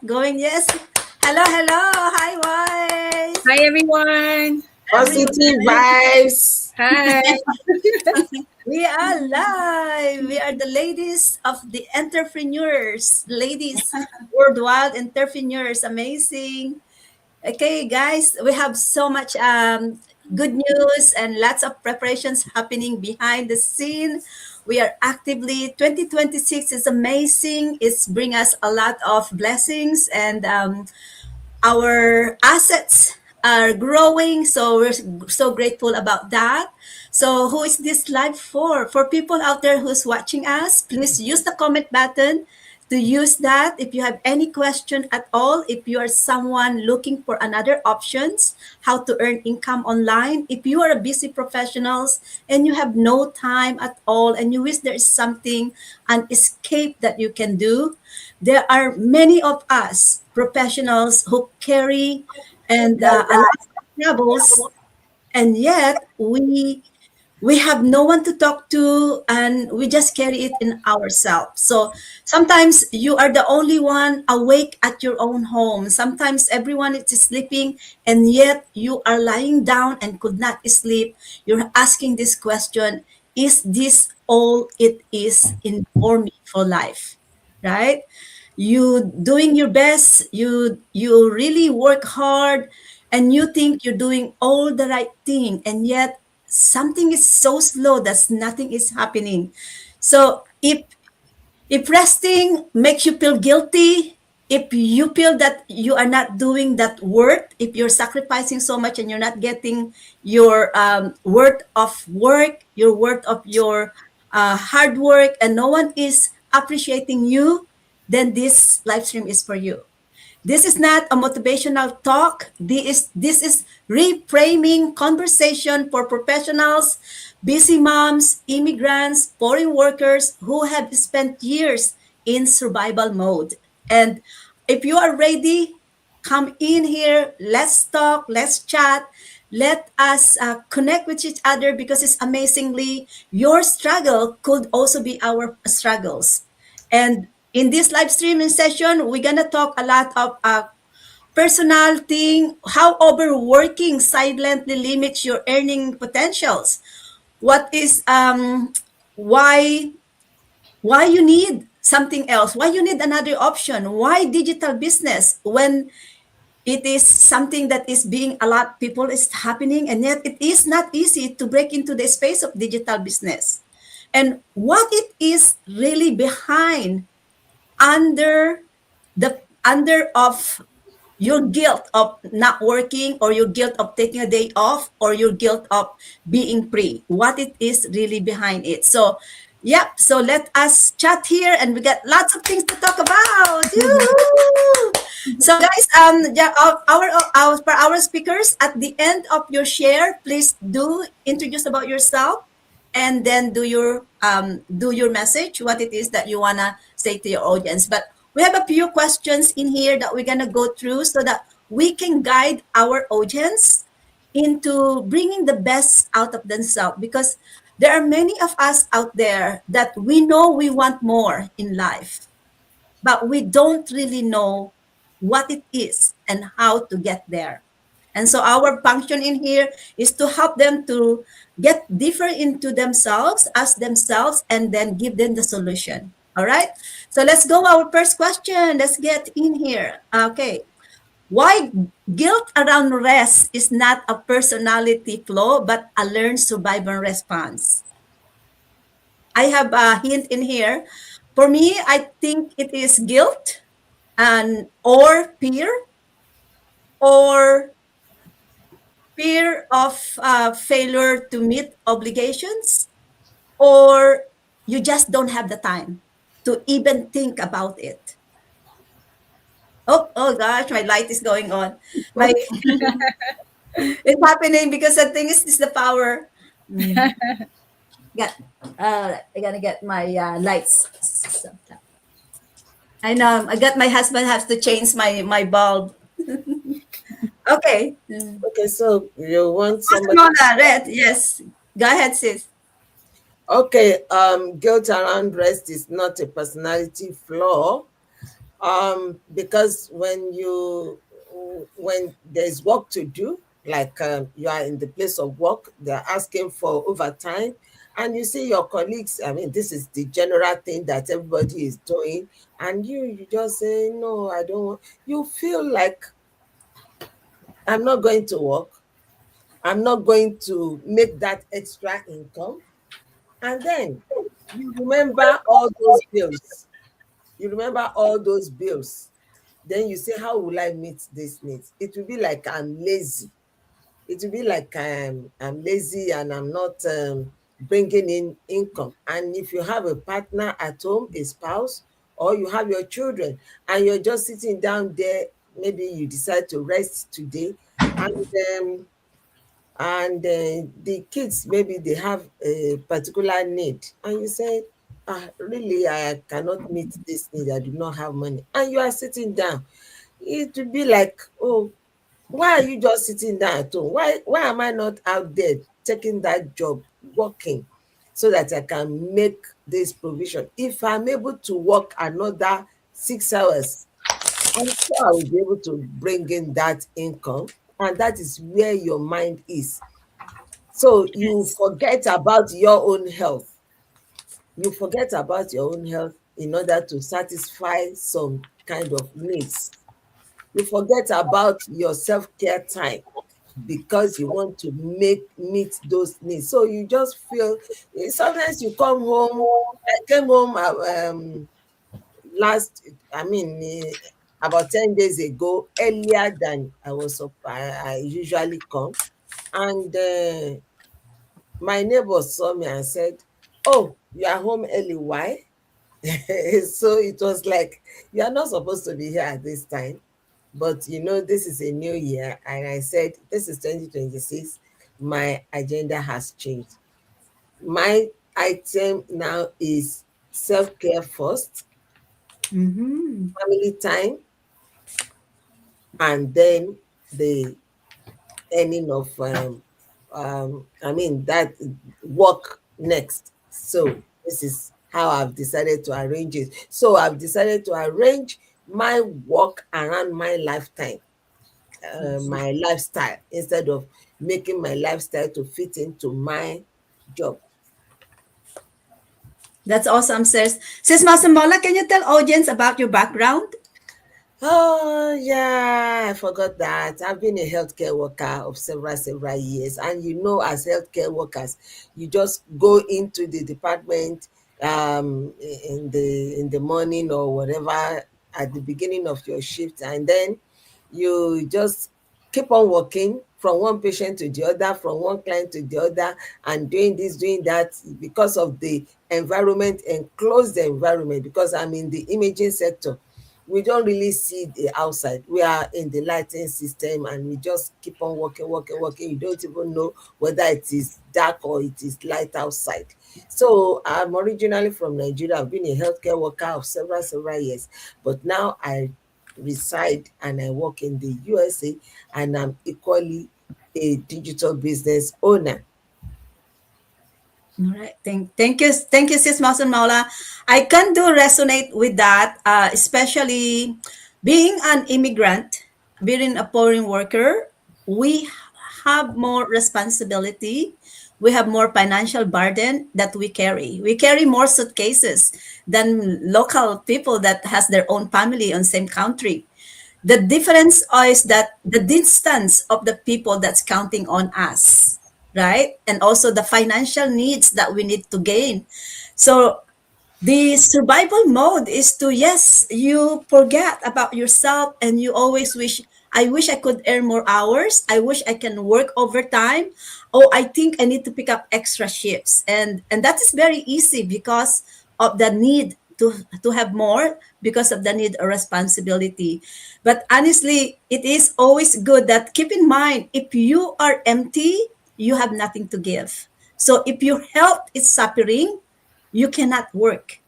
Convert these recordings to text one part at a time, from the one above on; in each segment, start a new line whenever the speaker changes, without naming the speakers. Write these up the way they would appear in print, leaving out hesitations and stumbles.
going. Yes. Hello, hello. Hi, Wise.
Hi, everyone.
Positive vibes.
Hi.
We are live. We are the ladies of the entrepreneurs, ladies, worldwide entrepreneurs. Amazing. Okay, guys, we have so much good news and lots of preparations happening behind the scene. We are actively 2026 is amazing. It's bring us a lot of blessings and our assets are growing, so we're so grateful about that. So who is this live for people out there who's watching us? Please use the comment button to use that if you have any question at all, if you are someone looking for another options how to earn income online, if you are a busy professionals and you have no time at all and you wish there is something, an escape that you can do, there are many of us professionals who carry and a lot of troubles, and yet we have no one to talk to and we just carry it in ourselves. So sometimes you are the only one awake at your own home, sometimes everyone is sleeping, and yet you are lying down and could not sleep. You're asking this question: is this all it is in for me for life? Right? You doing your best, you really work hard, and you think you're doing all the right thing, and yet something is so slow that nothing is happening. So if resting makes you feel guilty, if you feel that you are not doing that worth, if you're sacrificing so much and you're not getting your worth of work, your worth of your hard work, and no one is appreciating you, then this live stream is for you. This is not a motivational talk. This is reframing conversation for professionals, busy moms, immigrants, foreign workers who have spent years in survival mode. And if you are ready, come in here. Let's talk. Let's chat. Let us connect with each other, because it's amazingly your struggle could also be our struggles. And in this live streaming session, we're gonna talk a lot of personal thing, how overworking silently limits your earning potentials. What is why you need something else? Why you need another option? Why digital business when it is something that is being a lot people is happening, and yet it is not easy to break into the space of digital business, and what it is really behind under the under of your guilt of not working, or your guilt of taking a day off, or your guilt of being free, what it is really behind it. So yep, so let us chat here, and we got lots of things to talk about. Yoo-hoo! So guys, yeah, our speakers, at the end of your share, please do introduce about yourself, and then do your message, what it is that you wanna say to your audience. But we have a few questions in here that we're gonna go through so that we can guide our audience into bringing the best out of themselves, because there are many of us out there that we know we want more in life, but we don't really know what it is and how to get there. And so our function in here is to help them to get deeper into themselves, ask themselves, and then give them the solution. All right. So let's go our first question. Let's get in here. Okay. Why guilt around rest is not a personality flaw, but a learned survival response? I have a hint in here. For me, I think it is guilt and or or fear of failure to meet obligations, or you just don't have the time to even think about it. Oh gosh, my light is going on. My it's happening because the thing is the power. Got I gotta get my lights. I know. I got my husband has to change my bulb. Okay.
Okay, so you want somebody.
Mona, red. Yes. Go ahead, sis.
Okay, guilt around rest is not a personality flaw. Because when there's work to do, like you are in the place of work, they're asking for overtime, and you see your colleagues. I mean, this is the general thing that everybody is doing, and you just say no, I don't want. You feel like I'm not going to work. I'm not going to make that extra income, and then you remember all those bills. You remember all those bills. Then you say, how will I meet these needs? It will be like I'm lazy. It will be like I'm lazy and I'm not bringing in income. And if you have a partner at home, a spouse, or you have your children, and you're just sitting down there, maybe you decide to rest today, and um, the kids, maybe they have a particular need, and you say, really, I cannot meet this need, I do not have money, and you are sitting down. It would be like, oh, why are you just sitting down at home? Why am I not out there taking that job, working, so that I can make this provision? If I'm able to work another 6 hours, I'm sure I will be able to bring in that income. And that is where your mind is. So you
Yes.
forget about your own health. You forget about your own health in order to satisfy some kind of needs. You forget about your self-care time because you want to meet those needs. So you just feel, sometimes you come home. I came home last, I mean, about 10 days ago, earlier than I usually come. And my neighbor saw me and said, "Oh, you are home early. Why?" So it was like, you are not supposed to be here at this time. But this is a new year. And I said, this is 2026. My agenda has changed. My item now is self care first,
Mm-hmm.
family time, and then the earning of I mean that work next. So this is how I've decided to arrange it. So I've decided to arrange my work around my lifetime, my lifestyle, instead of making my lifestyle to fit into my job.
That's awesome, sis. Sis Masamola, can you tell audience about your background?
Oh, yeah, I forgot that. I've been a healthcare worker of several years. And as healthcare workers, you just go into the department in the morning or whatever at the beginning of your shift, and then you just keep on working from one patient to the other, from one client to the other, and doing this, doing that, because of the environment, enclosed environment, because I'm in the imaging sector. We don't really see the outside. We are in the lighting system, and we just keep on working, working, working. You don't even know whether it is dark or it is light outside. So I'm originally from Nigeria. I've been a healthcare worker of several years, but now I reside and I work in the USA, and I'm equally a digital business owner.
All right. Thank you, Sis Maula. I can do resonate with that, especially being an immigrant, being a foreign worker. We have more responsibility. We have more financial burden that we carry. We carry more suitcases than local people that has their own family on same country. The difference is that the distance of the people that's counting on us, right? And also the financial needs that we need to gain. So the survival mode is to, yes, you forget about yourself and you always wish I could earn more hours. I wish I can work overtime. Oh, I think I need to pick up extra shifts. And that is very easy because of the need to have more, because of the need or responsibility. But honestly, it is always good that keep in mind, if you are empty, you have nothing to give. So if your health is suffering, you cannot work.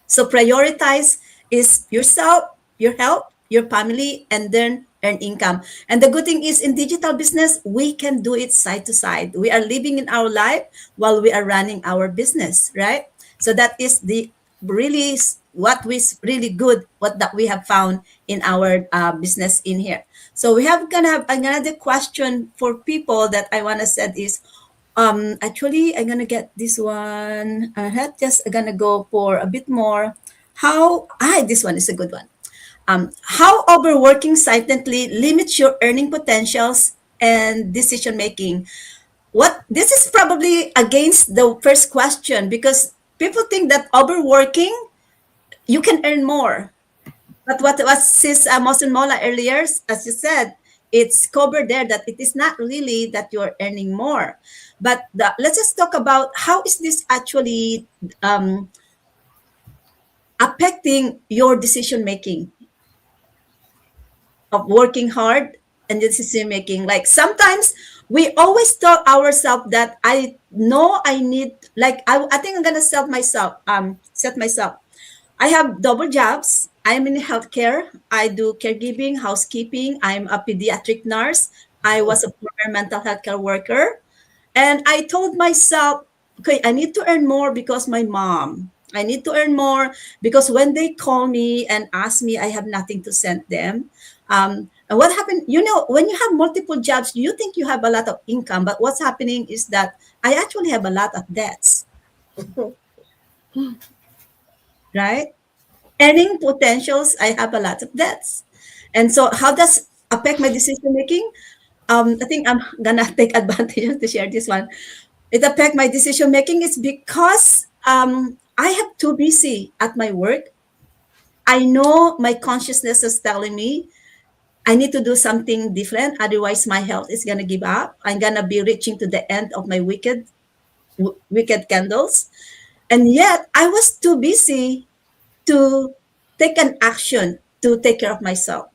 So prioritize is yourself, your health, your family, and then earn income. And the good thing is in digital business, we can do it side to side. We are living in our life while we are running our business, right? So that is the really what was really good, what that we have found in our business in here. So we have gonna have another question for people that I want to set is, actually I'm gonna get this one. Just gonna go for a bit more. This one is a good one. How overworking silently limits your earning potentials and decision making. What This is probably against the first question, because people think that overworking you can earn more. But what sis Mosin Mola earlier, as you said, it's covered there that it is not really that you're earning more. But let's just talk about how is this actually um, affecting your decision making of working hard and decision making. Like sometimes we always tell ourselves that I know I need, like I think I'm gonna set myself. I have double jobs. I'm in healthcare. I do caregiving, housekeeping. I'm a pediatric nurse. I was a former mental health care worker. And I told myself, okay, I need to earn more because my mom. I need to earn more because when they call me and ask me, I have nothing to send them. And what happened, when you have multiple jobs, you think you have a lot of income, but what's happening is that I actually have a lot of debts, right? Earning potentials, I have a lot of debts. And so how does affect my decision making? I think I'm gonna take advantage to share this one. It affect my decision making is because I have too busy at my work. I know my consciousness is telling me I need to do something different. Otherwise, my health is gonna give up. I'm gonna be reaching to the end of my wicked candles. And yet, I was too busy to take an action to take care of myself.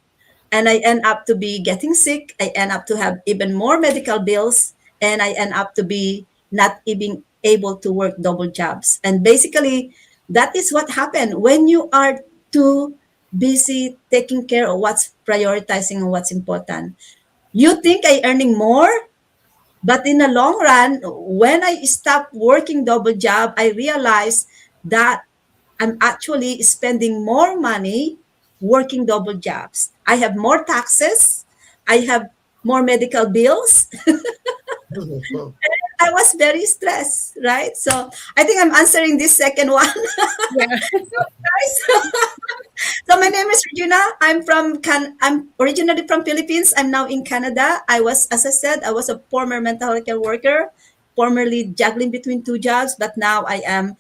And I end up to be getting sick. I end up to have even more medical bills, and I end up to be not even able to work double jobs. And basically, that is what happened when you are too busy taking care of what's prioritizing and what's important. You think I earning more, but in the long run, when I stopped working double job, I realized that I'm actually spending more money working double jobs. I have more taxes. I have more medical bills. I was very stressed, right? So I think I'm answering this second one.
Yeah.
Guys. So my name is Regina. I'm originally from Philippines. I'm now in Canada. As I said, I was a former mental health care worker, formerly juggling between two jobs, but now I am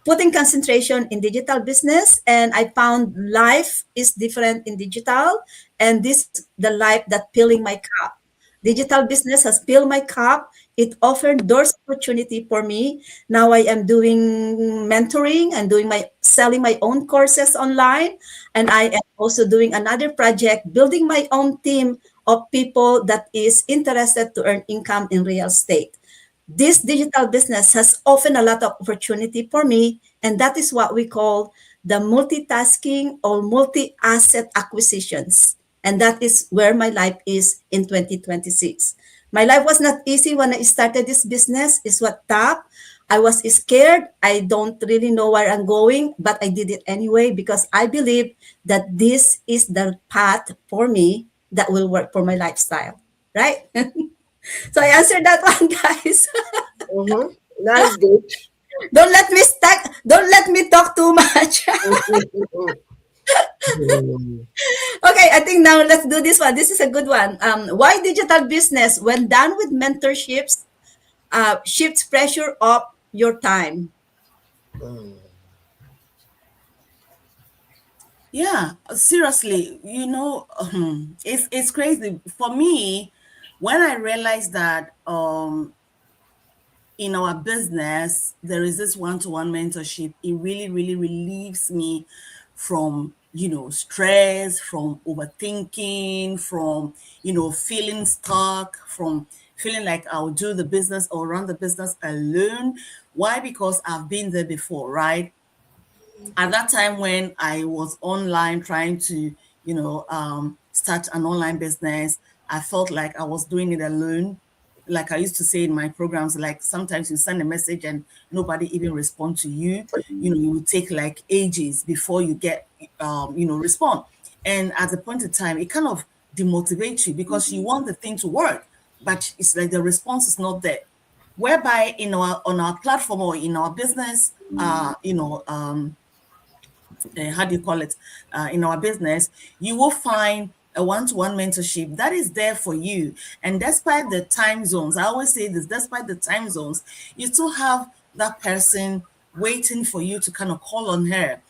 putting concentration in digital business, and I found life is different in digital, and this is the life that filling my cup. Digital business has filled my cup. It offered doors opportunity for me. Now I am doing mentoring and doing my selling my own courses online, and I am also doing another project building my own team of people that is interested to earn income in real estate. This digital business has often a lot of opportunity for me, and that is what we call the multitasking or multi-asset acquisitions. And that is where my life is in 2026. My life was not easy when I started this business, is what top. I was scared. I don't really know where I'm going, but I did it anyway because I believe that this is the path for me that will work for my lifestyle. Right? So I answered that one, guys.
Mm-hmm. That's good.
Don't let me talk too much. Okay, I think now let's do this one. This is a good one. Why digital business, when done with mentorships, shifts pressure off your time?
Yeah, seriously, it's crazy for me when I realized that in our business there is this one-to-one mentorship. It really, really relieves me from stress, from overthinking, from feeling stuck, from feeling like I'll do the business or run the business alone. Why? Because I've been there before, right? At that time when I was online trying to, start an online business, I felt like I was doing it alone. like I used to say in my programs, like sometimes you send a message and nobody even respond to you. You will take like ages before you get, respond. And at the point in time, it kind of demotivates you because you want the thing to work, but it's like the response is not there. Whereby on our platform or in our business, how do you call it, in our business, you will find a one-to-one mentorship that is there for you. And despite the time zones, I always say this, despite the time zones, you still have that person waiting for you to kind of call on her,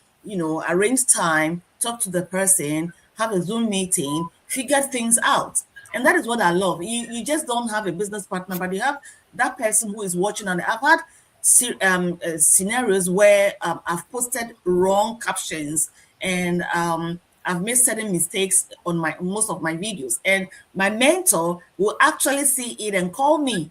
arrange time, talk to the person, have a Zoom meeting, figure things out. And that is what I love. You just don't have a business partner, but you have that person who is watching. And I've had scenarios where I've posted wrong captions, and I've made certain mistakes on my most of my videos, and my mentor will actually see it and call me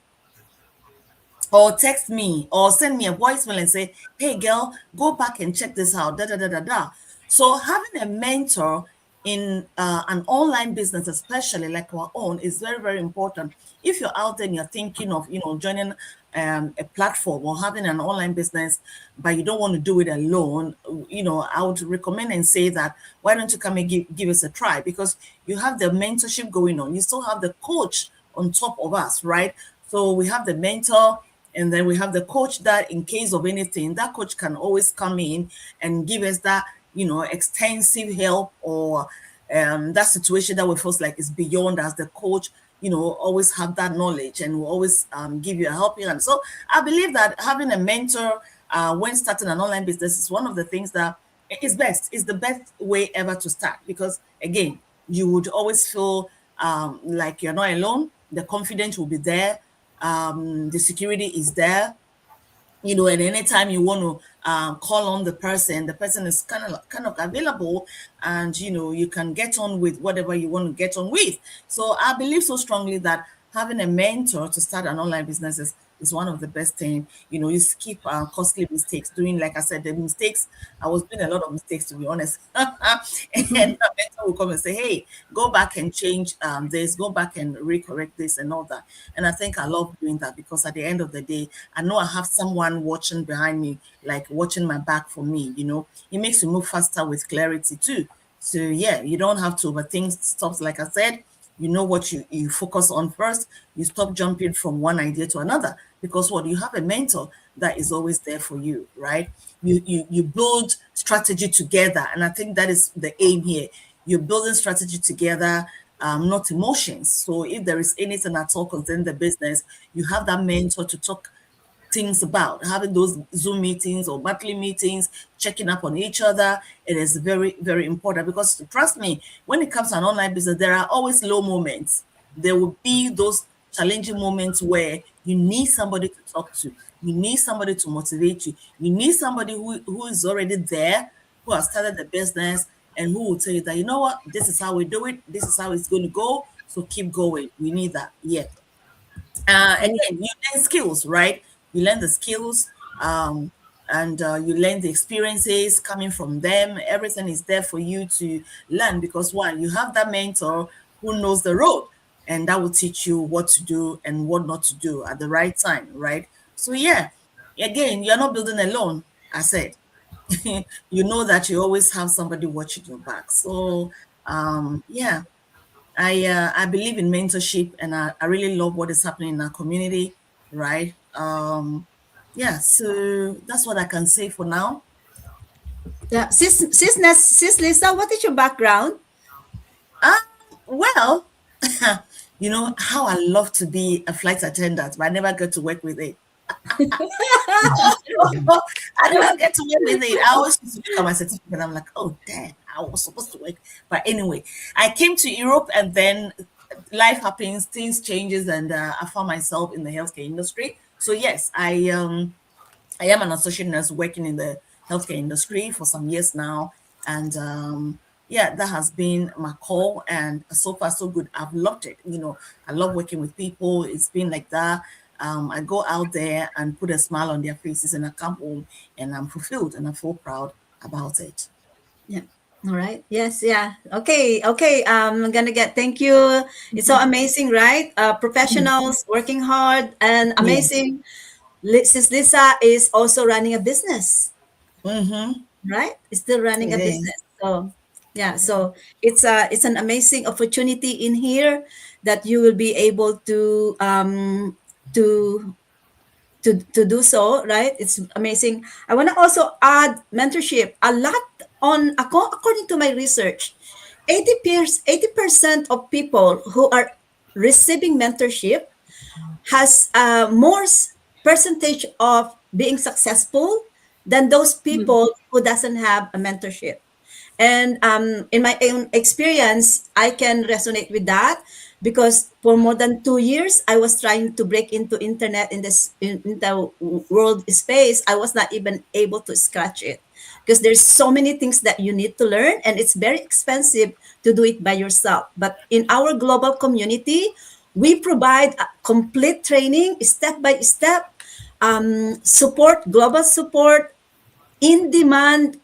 or text me or send me a voicemail and say, "Hey girl, go back and check this out." Da da da da da. So having a mentor in an online business, especially like our own, is very, very important. If you're out there and you're thinking of, joining a platform or having an online business, but you don't want to do it alone, I would recommend and say that why don't you come and give us a try, because you have the mentorship going on. You still have the coach on top of us, right? So we have the mentor, and then we have the coach that in case of anything, that coach can always come in and give us that, extensive help, or that situation that we feel like is beyond us. The coach, always have that knowledge and will always give you a helping hand. So I believe that having a mentor when starting an online business is one of the things that is best. Is the best way ever to start, because again, you would always feel like you're not alone. The confidence will be there. The security is there, and anytime you want to call on the person is kind of available, and you can get on with whatever you want to get on with. So I believe so strongly that having a mentor to start an online business is one of the best thing. You skip costly mistakes, doing, like I said, the mistakes. I was doing a lot of mistakes, to be honest. And the mentor will come and say, "Hey, go back and change this, go back and recorrect this and all that." And I think I love doing that, because at the end of the day, I know I have someone watching behind me, like watching my back for me. It makes you move faster with clarity too. So yeah, you don't have to overthink stuff. Like I said, you know what you focus on first. You stop jumping from one idea to another, because what, you have a mentor that is always there for you, right? You build strategy together, and I think that is the aim here. You're building strategy together, not emotions. So if there is anything at all concerning the business, you have that mentor to talk things about, having those Zoom meetings or monthly meetings, checking up on each other. It is very, very important, because trust me, when it comes to an online business, there are always low moments. There will be those challenging moments where you need somebody to talk to. You need somebody to motivate you. You need somebody who is already there, who has started the business, and who will tell you that, what, this is how we do it. This is how it's going to go. So keep going. We need that. Yeah. Again, you learn skills, right? You learn the skills, and you learn the experiences coming from them. Everything is there for you to learn, because one, you have that mentor who knows the road, and that will teach you what to do and what not to do at the right time, right? So yeah, again, you're not building alone. I said, you know that you always have somebody watching your back. So yeah, I believe in mentorship, and I really love what is happening in our community, right? Yeah, so that's what I can say for now.
Yeah, sis Lisa, what is your background?
Well, you know how I love to be a flight attendant, but I never get to work with it. I never get to work with it. I always used to pick up my certificate. I'm like, oh damn, I was supposed to work. But anyway, I came to Europe, and then life happens, things changes, and I found myself in the healthcare industry. So yes, I am an associate nurse working in the healthcare industry for some years now. And yeah, that has been my call. And so far, so good. I've loved it. I love working with people. It's been like that. I go out there and put a smile on their faces, and I come home and I'm fulfilled and I feel proud about it.
Yeah. All right. Yes. Yeah. Okay. Okay. I'm gonna get. Thank you. It's so amazing, right? Professionals working hard and
Yeah.
amazing. Sis Lisa is also running a business,
Mm-hmm.
right? Is still running a
It is.
business. So yeah. So it's an amazing opportunity in here that you will be able to to do so, right? It's amazing. I want to also add mentorship. A lot according to my research, 80% of people who are receiving mentorship has more percentage of being successful than those people who doesn't have a mentorship. And in my own experience, I can resonate with that because for more than 2 years, I was trying to break into internet in the world space. I was not even able to scratch it because there's so many things that you need to learn, and it's very expensive to do it by yourself. But in our global community, we provide a complete training, step by step, support, global support, in demand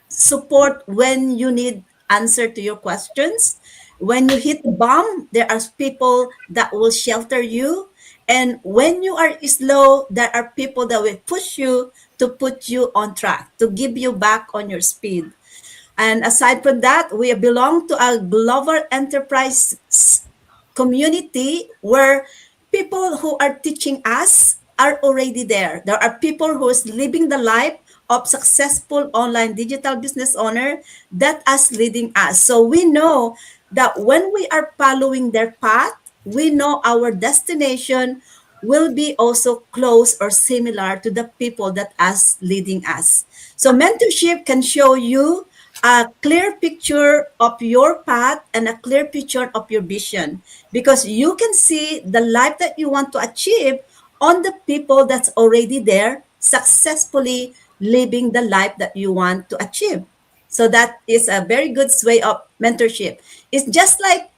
support when you need answer to your questions. When you hit the bomb, there are people that will shelter you. And when you are slow, there are people that will push you to put you on track, to give you back on your speed. And aside from that, we belong to a global enterprise community where people who are teaching us are already there. There are people who is living the life of successful online digital business owner that is leading us. So we know that when we are following their path, we know our destination will be also close or similar to the people that is leading us. So mentorship can show you a clear picture of your path and a clear picture of your vision because you can see the life that you want to achieve on the people that's already there successfully living the life that you want to achieve. So that is a very good way of mentorship. It's just like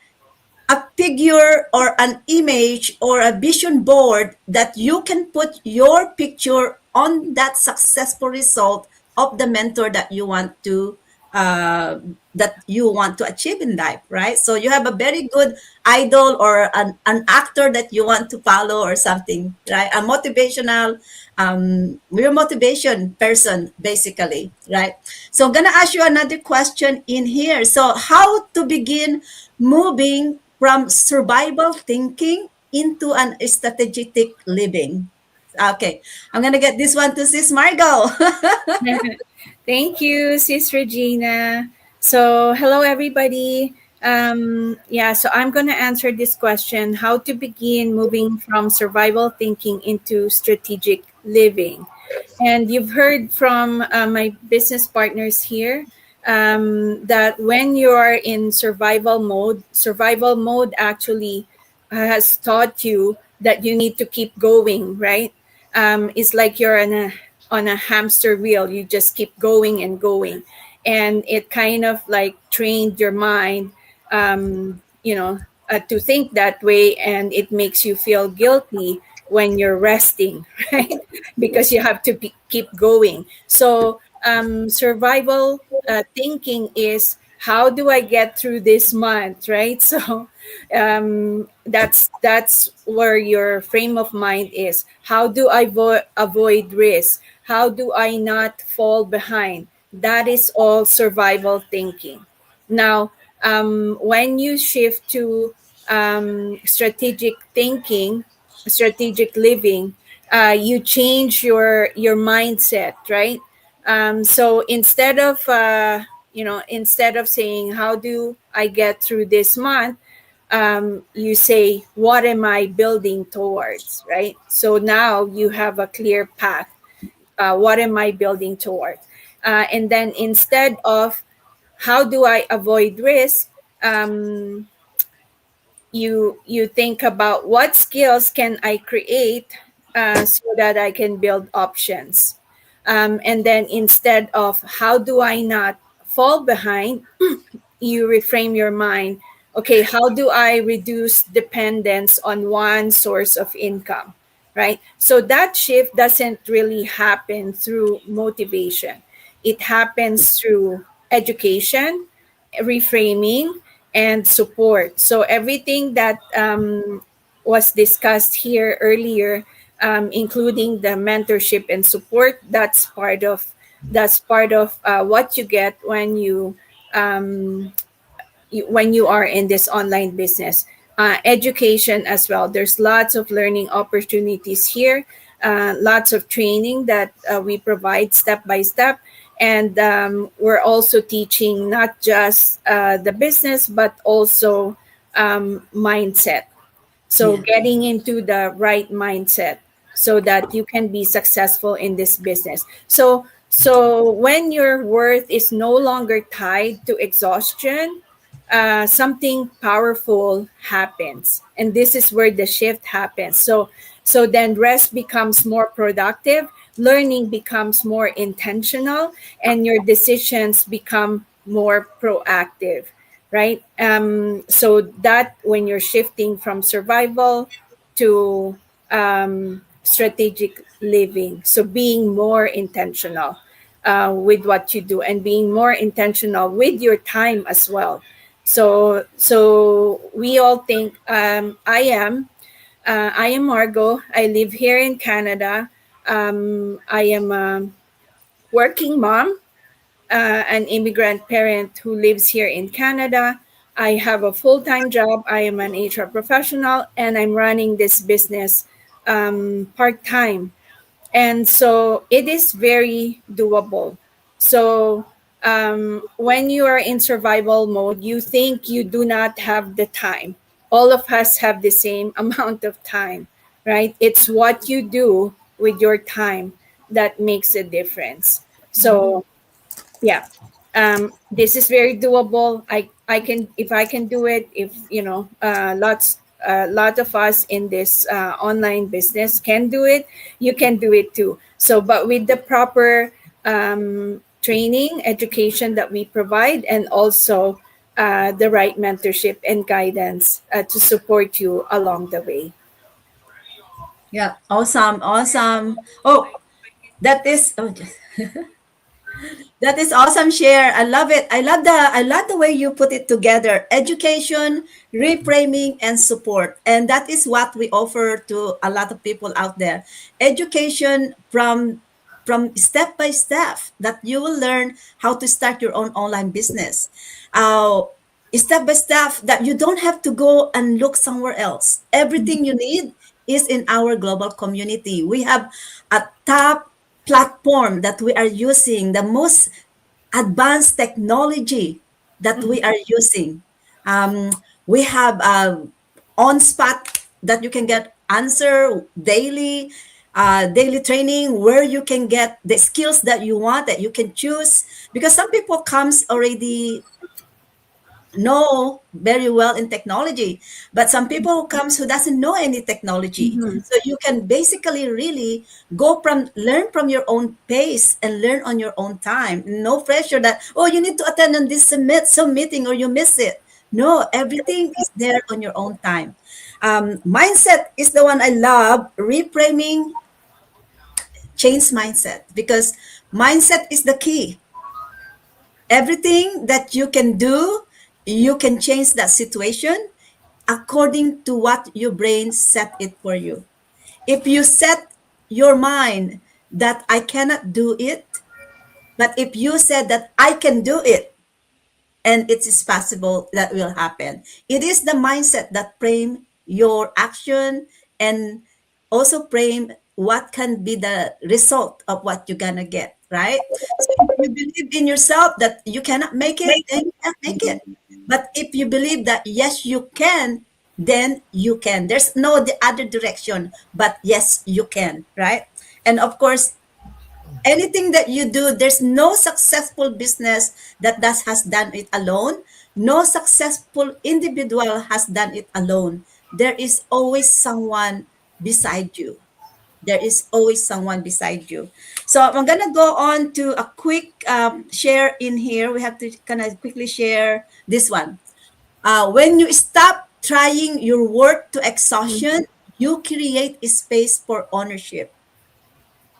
a figure or an image or a vision board that you can put your picture on that successful result of the mentor uh, that you want to achieve in life, right? So you have a very good idol or an actor that you want to follow or something, right? A motivational your motivation person basically, right? So I'm gonna ask you another question in here. So how to begin moving from survival thinking into an strategic living? Okay, I'm gonna get this one to Sis Margot.
Thank you, Sis Regina. So, hello, everybody. Yeah, so I'm going to answer this question: how to begin moving from survival thinking into strategic living. And you've heard from my business partners here that when you're in survival mode actually has taught you that you need to keep going, right? It's like you're on a hamster wheel. You just keep going and going, and it kind of like trained your mind, to think that way, and it makes you feel guilty when you're resting, right? Because you have to keep going. So survival thinking is, how do I get through this month, right? So that's where your frame of mind is. How do I avoid risk? How do I not fall behind? That is all survival thinking. Now, when you shift to strategic thinking, strategic living, you change your mindset, right? So instead of saying, how do I get through this month, you say, what am I building towards, right? So now you have a clear path. What am I building towards? And then instead of how do I avoid risk, um, you think about what skills can I create so that I can build options. And then instead of how do I not fall behind, you reframe your mind. Okay, how do I reduce dependence on one source of income? Right? So that shift doesn't really happen through motivation. It happens through education, reframing, and support. So everything that was discussed here earlier, including the mentorship and support, that's part of what you get when you are in this online business. Education as well. There's lots of learning opportunities here, lots of training that we provide step by step. And we're also teaching not just the business, but also mindset. So
Yeah.
getting into the right mindset so that you can be successful in this business. So when your worth is no longer tied to exhaustion, something powerful happens, and this is where the shift happens. So then rest becomes more productive, learning becomes more intentional, and your decisions become more proactive, right? So that when you're shifting from survival to strategic living, so being more intentional with what you do, and being more intentional with your time as well. So we all think, I am Margot. I live here in Canada. I am a working mom, an immigrant parent who lives here in Canada. I have a full time job. I am an HR professional, and I'm running this business part time. And so it is very doable. So when you are in survival mode, you think you do not have the time. All of us have the same amount of time, right? It's what you do with your time that makes a difference. So yeah, this is very doable. I can, if I can do it, if lots a lot of us in this online business can do it, you can do it too. So but with the proper training, education that we provide, and also the right mentorship and guidance to support you along the way.
Yeah, awesome, awesome. Oh, that is oh, that is awesome share. I love it. I love the way you put it together. Education, reframing, and support. And that is what we offer to a lot of people out there. Education from step by step that you will learn how to start your own online business. Uh, Step by step that you don't have to go and look somewhere else. Everything you need is in our global community. We have a top platform that we are using, the most advanced technology that we are using. Um, we have on spot that you can get answer daily, daily training where you can get the skills that you want, that you can choose, because some people comes already know very well in technology, but some people who comes who doesn't know any technology.
Mhm.
So you can basically really go from learn from your own pace and learn on your own time. No pressure that, oh, you need to attend on this some meeting or you miss it. No, everything is there on your own time. Mindset is the one I love. Reframing, change mindset, because mindset is the key. Everything that you can do, you can change that situation according to what your brain set it for you. If you set your mind that I cannot do it, but if you said that I can do it, and it is possible, that will happen. It is the mindset that frame your action, and also frame what can be the result of what you're gonna get, right? So if you believe in yourself that you cannot make it, then you can't make it. But if you believe that yes you can, then you can. There's no the other direction, but yes you can, right? And of course, anything that you do, there's no successful business that has done it alone. No successful individual has done it alone. There is always someone beside you. There is always someone beside you. So I'm gonna go on to a quick share in here. We have to kind of quickly share this one. When you stop trying your work to exhaustion, you create a space for ownership.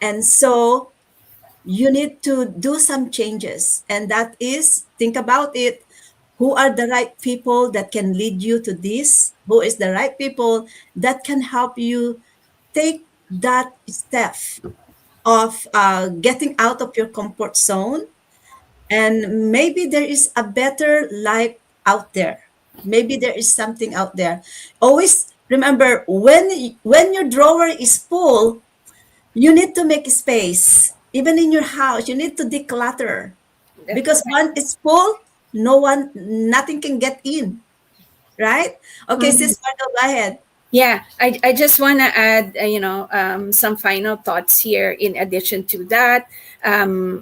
And so you need to do some changes, and that is, think about it, who are the right people that can lead you to this, who is the right people that can help you take that step of getting out of your comfort zone, and maybe there is a better life out there. Maybe there is something out there. Always remember, when your drawer is full, you need to make space. Even in your house, you need to declutter,
That's
because
right.
one is full, nothing can get in, right? Okay,
Mhm.
sis Margo, go ahead.
Yeah, I just want to add, some final thoughts here in addition to that.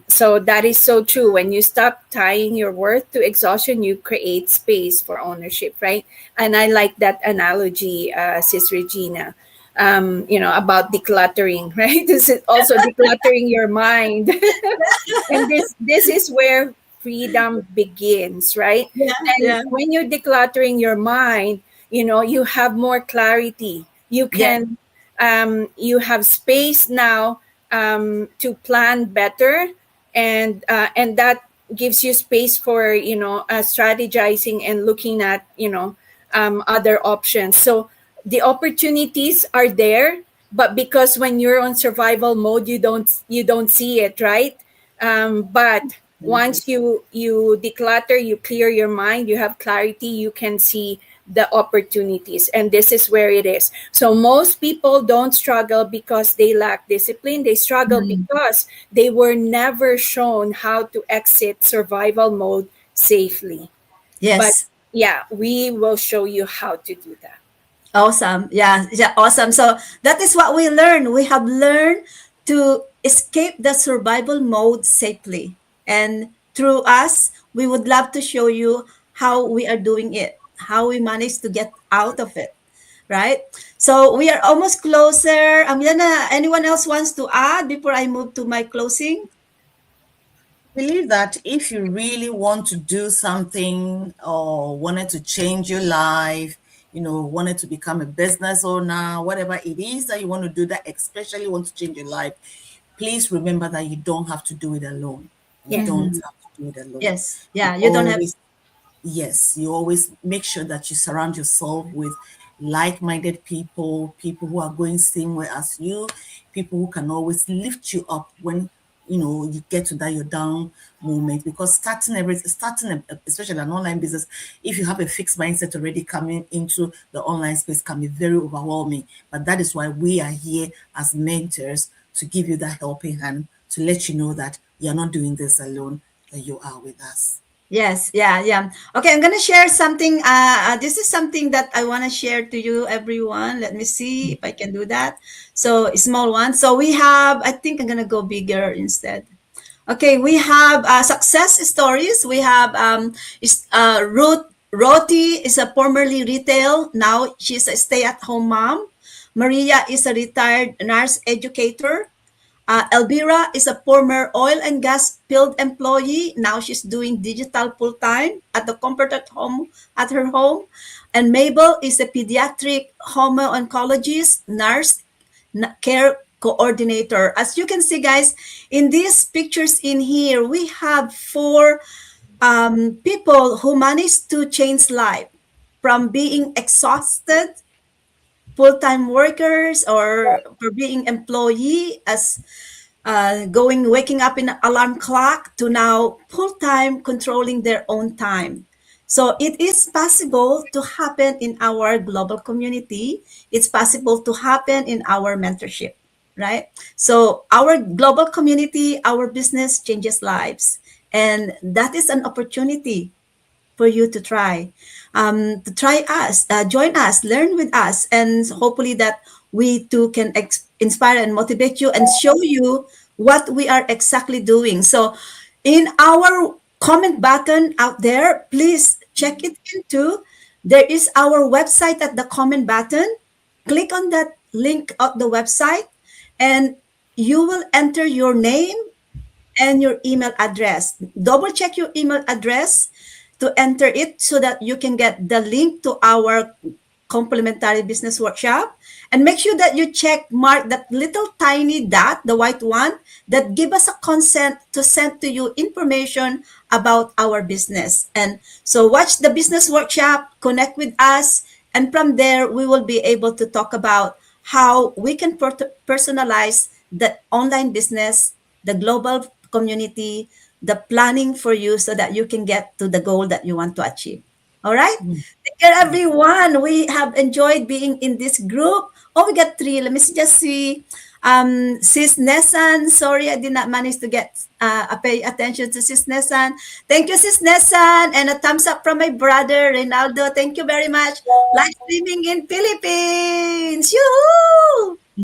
So that is so true. When you stop tying your worth to exhaustion, you create space for ownership, right? And I like that analogy, Sis Regina, about decluttering, right? This is also decluttering your mind. And this is where freedom begins, right?
Yeah,
And
yeah,
when you're decluttering your mind, you have more clarity. You
yeah,
can you have space now to plan better, and that gives you space for strategizing and looking at other options. So the opportunities are there, but because when you're on survival mode, you don't see it, right? But once you declutter, you clear your mind, you have clarity, you can see the opportunities, and this is where it is. So most people don't struggle because they lack discipline. They struggle
mm,
because they were never shown how to exit survival mode safely. But
yes.
yeah, we will show you how to do that.
Awesome. Yeah, yeah, awesome. So that is what we learned. We have learned to escape the survival mode safely. And through us, we would love to show you how we are doing it, how we managed to get out of it. Right? So we are almost closer. Anyone else wants to add before I move to my closing?
Believe that if you really want to do something or wanted to change your life, wanted to become a business owner, whatever it is that you want to do, that especially want to change your life, please remember that you don't have to do it alone. You
Yeah.
don't
Mhm.
have to do it alone.
Yes.
You
Yeah, you don't have.
always Yes, you always make sure that you surround yourself with like-minded people, people who are going same way as you, people who can always lift you up when you get to that your down moment. Because especially an online business, if you have a fixed mindset already, coming into the online space can be very overwhelming. But that is why we are here as mentors, to give you that helping hand, to let you know that you're not doing this alone, that you are with us.
Yes, yeah, yeah. Okay, I'm gonna share something. This is something that I want to share to you, everyone. Let me see if I can do that. So, a small one. So we have. I think I'm gonna go bigger instead. Okay, we have success stories. We have Ruth. Roti is a formerly retail. Now she's a stay-at-home mom. Maria is a retired nurse educator. Elvira is a former oil and gas field employee. Now she's doing digital full time at the comfort at her home. And Mabel is a pediatric homo-oncologist, nurse, care coordinator. As you can see, guys, in these pictures in here, we have four people who managed to change life from being exhausted full-time workers, or for being employee, as waking up in an alarm clock, to now full-time controlling their own time. So it is possible to happen in our global community. It's possible to happen in our mentorship, right? So our global community, our business changes lives. And that is an opportunity for you to try us, join us, learn with us, and hopefully that we too can inspire and motivate you and show you what we are exactly doing. So in our comment button out there, please check it into. There is our website at the comment button. Click on that link of the website, and you will enter your name and your email address. Double check your email address to enter it so that you can get the link to our complimentary business workshop. And make sure that you mark that little tiny dot, the white one, that give us a consent to send to you information about our business. And so watch the business workshop, connect with us, and from there we will be able to talk about how we can personalize the online business, the global community, the planning for you so that you can get to the goal that you want to achieve. All right? Take care, everyone. We have enjoyed being in this group. Oh, we got three. Let me just see. Sis Nessan. Sorry, I did not manage to get pay attention to Sis Nessan. Thank you, Sis Nessan. And a thumbs up from my brother, Reynaldo. Thank you very much. Live streaming in Philippines. Yoo-hoo!